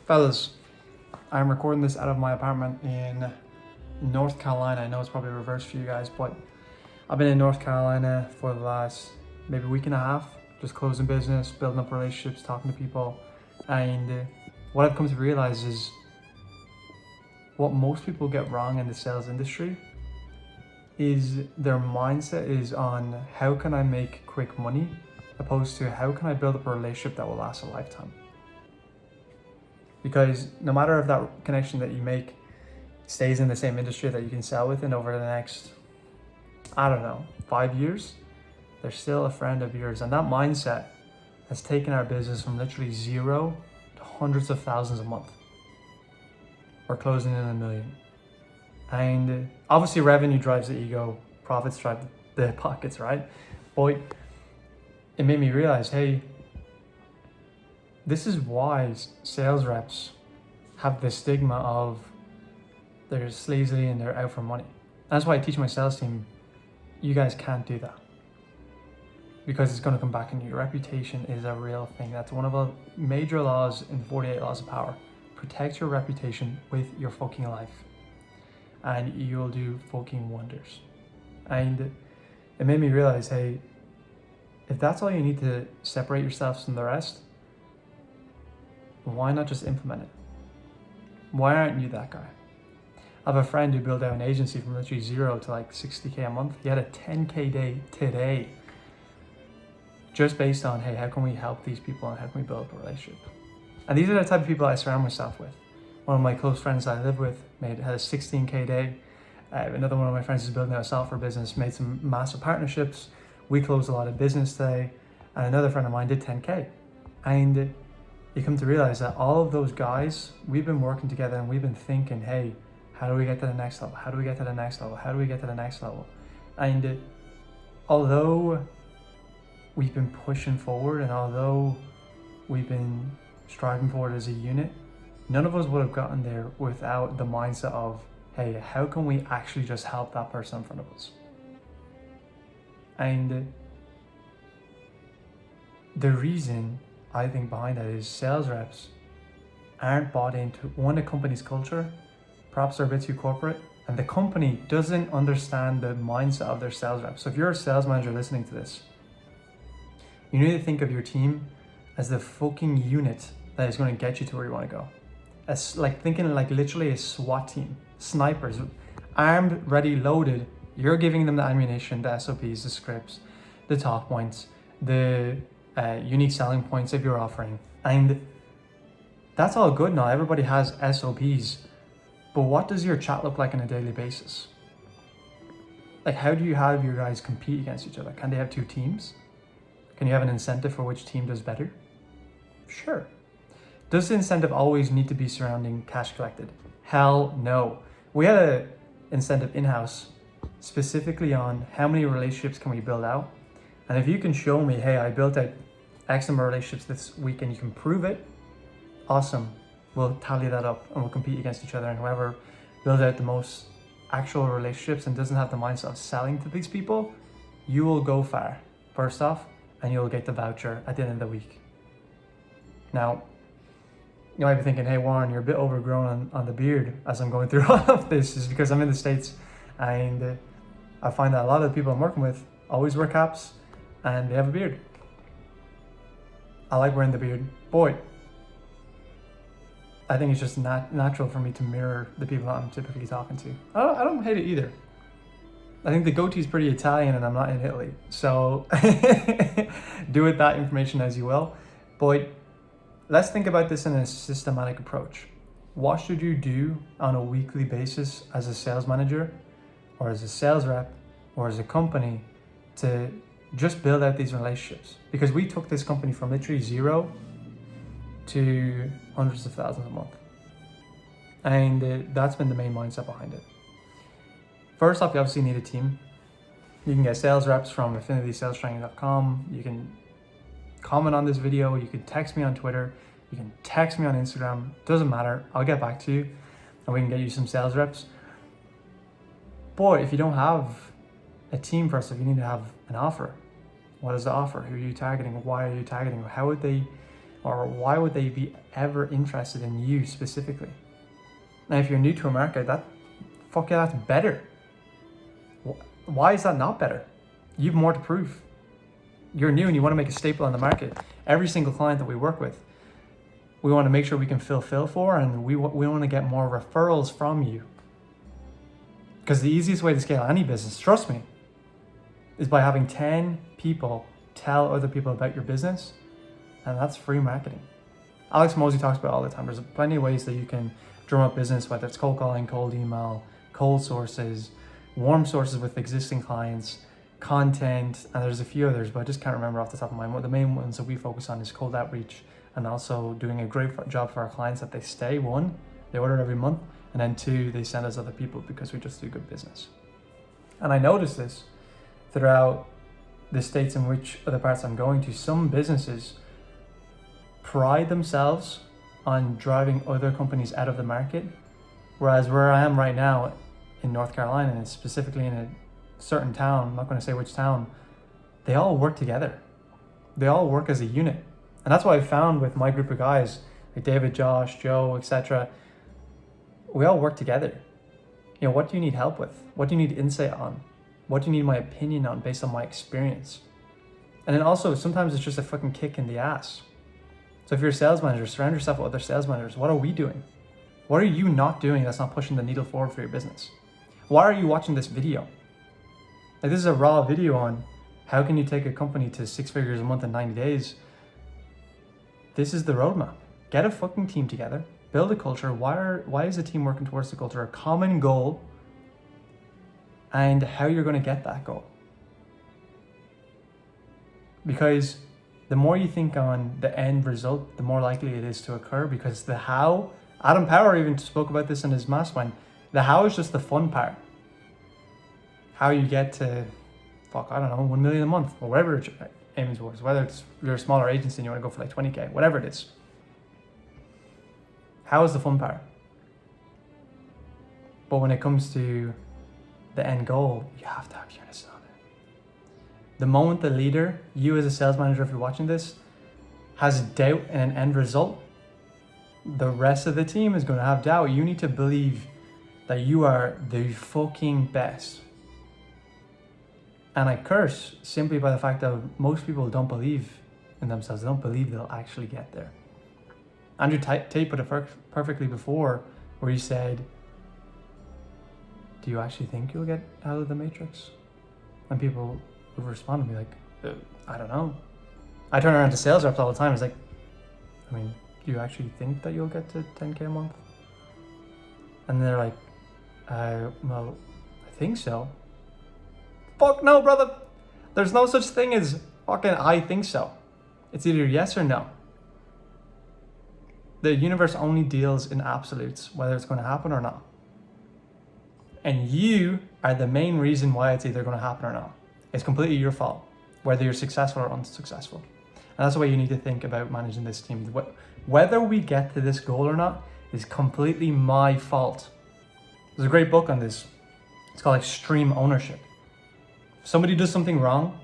Fellas, I'm recording this out of my apartment in North Carolina. I know it's probably reversed for you guys, but I've been in North Carolina for the last maybe week and a half, just closing business, building up relationships, talking to people. And what I've come to realize is what most people get wrong in the sales industry is their mindset is on how can I make quick money, opposed to how can I build up a relationship that will last a lifetime. Because no matter if that connection that you make stays in the same industry that you can sell within over the next, 5 years, they're still a friend of yours. And that mindset has taken our business from literally zero to hundreds of thousands a month. We're closing in $1 million. And obviously revenue drives the ego, profits drive the pockets, right? But it made me realize, hey, this is why sales reps have this stigma of they're sleazy and they're out for money. That's why I teach my sales team, you guys can't do that. Because it's going to come back on you. Your reputation is a real thing. That's one of the major laws in 48 Laws of Power. Protect your reputation with your fucking life. And you'll do fucking wonders. And it made me realize, hey, if that's all you need to separate yourselves from the rest, why not just implement it? Why aren't you that guy? I have a friend who built out an agency from literally zero to like 60K a month. He had a 10K day today, just based on, hey, how can we help these people and how can we build up a relationship? And these are the type of people I surround myself with. One of my close friends I live with had a 16K day. Another one of my friends is building out a software business, made some massive partnerships. We closed a lot of business today. And another friend of mine did 10K. And you come to realize that all of those guys, we've been working together and we've been thinking, hey, how do we get to the next level? How do we get to the next level? How do we get to the next level? And although we've been pushing forward and although we've been striving forward as a unit, none of us would have gotten there without the mindset of, hey, how can we actually just help that person in front of us? And the reason I think behind that is sales reps aren't bought into, one, the company's culture, perhaps they're a bit too corporate, and the company doesn't understand the mindset of their sales reps. So if you're a sales manager listening to this, you need to think of your team as the fucking unit that is going to get you to where you want to go. As like thinking like literally a SWAT team, snipers, armed, ready, loaded. You're giving them the ammunition, the SOPs, the scripts, the talk points, the unique selling points of your offering. And that's all good now. Everybody has SOPs. But what does your chat look like on a daily basis? Like, how do you have your guys compete against each other? Can they have two teams? Can you have an incentive for which team does better? Sure. Does the incentive always need to be surrounding cash collected? Hell no. We had an incentive in-house specifically on how many relationships can we build out. And if you can show me, hey, I built out X number of relationships this week and you can prove it, awesome. We'll tally that up and we'll compete against each other. And whoever builds out the most actual relationships and doesn't have the mindset of selling to these people, you will go far, first off, and you'll get the voucher at the end of the week. Now, you might be thinking, hey, Warren, you're a bit overgrown on the beard as I'm going through all of this. Is because I'm in the States and I find that a lot of the people I'm working with always wear caps and they have a beard. I like wearing the beard. Boy, I think it's just natural for me to mirror the people I'm typically talking to. I don't hate it either. I think the goatee is pretty Italian and I'm not in Italy. So do with that information as you will. But let's think about this in a systematic approach. What should you do on a weekly basis as a sales manager or as a sales rep or as a company to just build out these relationships? Because we took this company from literally zero to hundreds of thousands a month. And that's been the main mindset behind it. First off, you obviously need a team. You can get sales reps from affinitySalesTraining.com. You can comment on this video. You can text me on Twitter. You can text me on Instagram. Doesn't matter. I'll get back to you and we can get you some sales reps. But if you don't have a team, first off, you need to have an offer. What is the offer? Who are you targeting? Why are you targeting? Or why would they be ever interested in you specifically? Now, if you're new to a market, that's better. Why is that not better? You have more to prove. You're new and you want to make a staple on the market. Every single client that we work with, we want to make sure we can fulfill for, and we want to get more referrals from you. Because the easiest way to scale any business, trust me, is by having 10 people tell other people about your business, and that's free marketing. Alex Mosey talks about it all the time. There's plenty of ways that you can drum up business, whether it's cold calling, cold email, cold sources, warm sources with existing clients, content, and there's a few others, but I just can't remember off the top of my mind. The main ones that we focus on is cold outreach, and also doing a great job for our clients that they stay. 1, they order every month, and then 2, they send us other people because we just do good business. And I noticed this throughout the states in which other parts I'm going to. Some businesses pride themselves on driving other companies out of the market, whereas where I am right now in North Carolina, and specifically in a certain town, I'm not going to say which town, they all work together. They all work as a unit. And that's what I found with my group of guys, like David, Josh, Joe, etc. We all work together. You know, what do you need help with? What do you need insight on? What do you need my opinion on based on my experience? And then also, sometimes it's just a fucking kick in the ass. So if you're a sales manager, surround yourself with other sales managers. What are we doing? What are you not doing that's not pushing the needle forward for your business? Why are you watching this video? Like, this is a raw video on how can you take a company to 6 figures a month in 90 days. This is the roadmap. Get a fucking team together, build a culture. Why is the team working towards the culture? A common goal, and how you're going to get that goal. Because the more you think on the end result, the more likely it is to occur, because the how, Adam Power even spoke about this in his mastermind, the how is just the fun part. How you get to, 1 million a month, or whatever it's aiming towards, whether it's you're a smaller agency and you want to go for like 20K, whatever it is. How is the fun part? But when it comes to the end goal, you have to have unison on it. The moment the leader, you as a sales manager, if you're watching this, has doubt in an end result, the rest of the team is going to have doubt. You need to believe that you are the fucking best. And I curse simply by the fact that most people don't believe in themselves. They don't believe they'll actually get there. Andrew Tate put it perfectly before, where he said, do you actually think you'll get out of the matrix? And people would respond to me like, I don't know. I turn around to sales reps all the time. It's like, I mean, do you actually think that you'll get to 10K a month? And they're like, well, I think so. Fuck no, brother. There's no such thing as fucking I think so. It's either yes or no. The universe only deals in absolutes, whether it's going to happen or not. And you are the main reason why it's either going to happen or not. It's completely your fault, whether you're successful or unsuccessful. And that's the way you need to think about managing this team. Whether we get to this goal or not is completely my fault. There's a great book on this. It's called Extreme Ownership. If somebody does something wrong,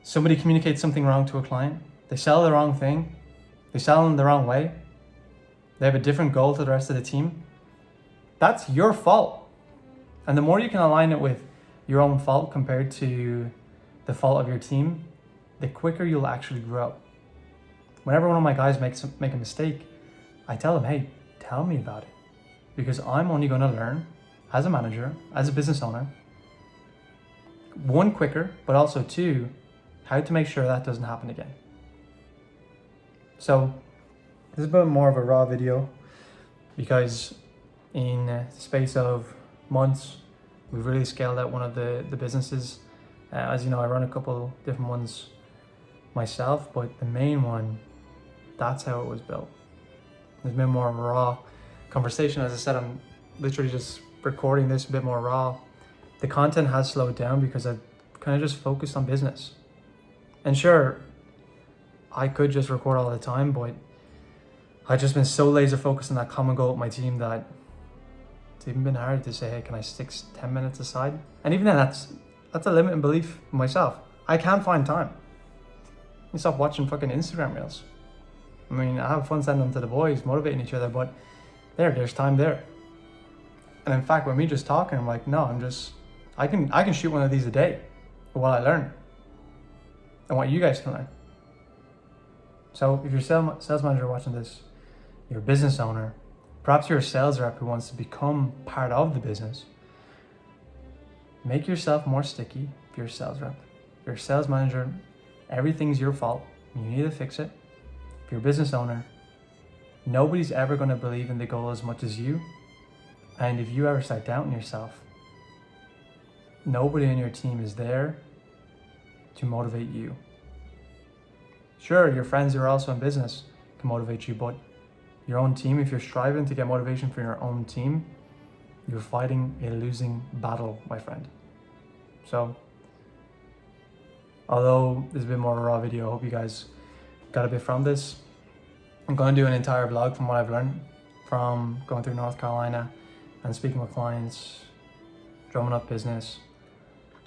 somebody communicates something wrong to a client, they sell the wrong thing, they sell in the wrong way, they have a different goal to the rest of the team, that's your fault. And the more you can align it with your own fault compared to the fault of your team, the quicker you'll actually grow. Whenever one of my guys make a mistake, I tell them, hey, tell me about it. Because I'm only going to learn as a manager, as a business owner, 1, quicker, but also 2, how to make sure that doesn't happen again. So this is a bit more of a raw video, because in the space of months, we've really scaled out one of the businesses. As you know, I run a couple different ones myself, but the main one, that's how it was built. There's been more of a raw conversation. As I said, I'm literally just recording this a bit more raw. The content has slowed down because I've kind of just focused on business. And sure, I could just record all the time, but I've just been so laser focused on that common goal with my team that it's even been hard to say, hey, can I stick 10 minutes aside? And even then, that's a limiting belief in myself. I can't find time. I stop watching fucking Instagram reels. I mean, I have fun sending them to the boys, motivating each other, but there's time there. And in fact, with me just talking, I'm like, no, I can shoot one of these a day for what I learn and what you guys can learn. So if you're a sales manager watching this, you're a business owner, perhaps you're a sales rep who wants to become part of the business, make yourself more sticky if you're a sales rep. If you're a sales manager, everything's your fault. You need to fix it. If you're a business owner, nobody's ever going to believe in the goal as much as you. And if you ever start doubting yourself, nobody in your team is there to motivate you. Sure, your friends who are also in business can motivate you, but your own team, if you're striving to get motivation from your own team, you're fighting a losing battle, my friend. So, although this is a bit more of a raw video, I hope you guys got a bit from this. I'm going to do an entire vlog from what I've learned from going through North Carolina and speaking with clients, drumming up business.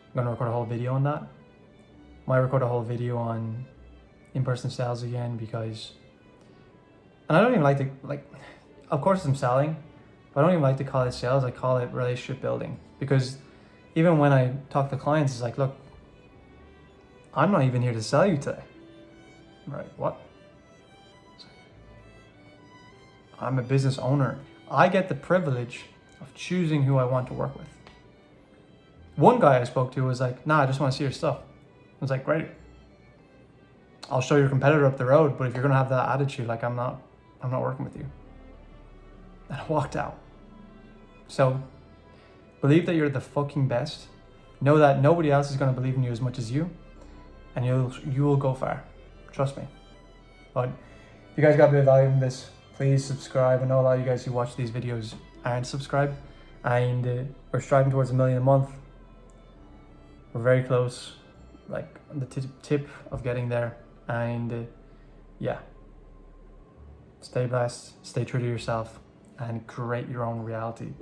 I'm going to record a whole video on that. Might record a whole video on in-person sales again because, and I don't even like to, of course I'm selling, but I don't even like to call it sales. I call it relationship building, because even when I talk to clients, it's like, look, I'm not even here to sell you today. Right, what? I'm a business owner. I get the privilege of choosing who I want to work with. One guy I spoke to was like, nah, I just want to see your stuff. I was like, great. I'll show your competitor up the road, but if you're gonna have that attitude, like I'm not working with you. And I walked out. So believe that you're the fucking best. Know that nobody else is gonna believe in you as much as you, and you will go far. Trust me. But if you guys got a bit of value from this, please subscribe. I know a lot of you guys who watch these videos aren't subscribed, and we're striving towards 1 million a month. We're very close, like on the tip of getting there. And yeah, stay blessed, stay true to yourself, and create your own reality.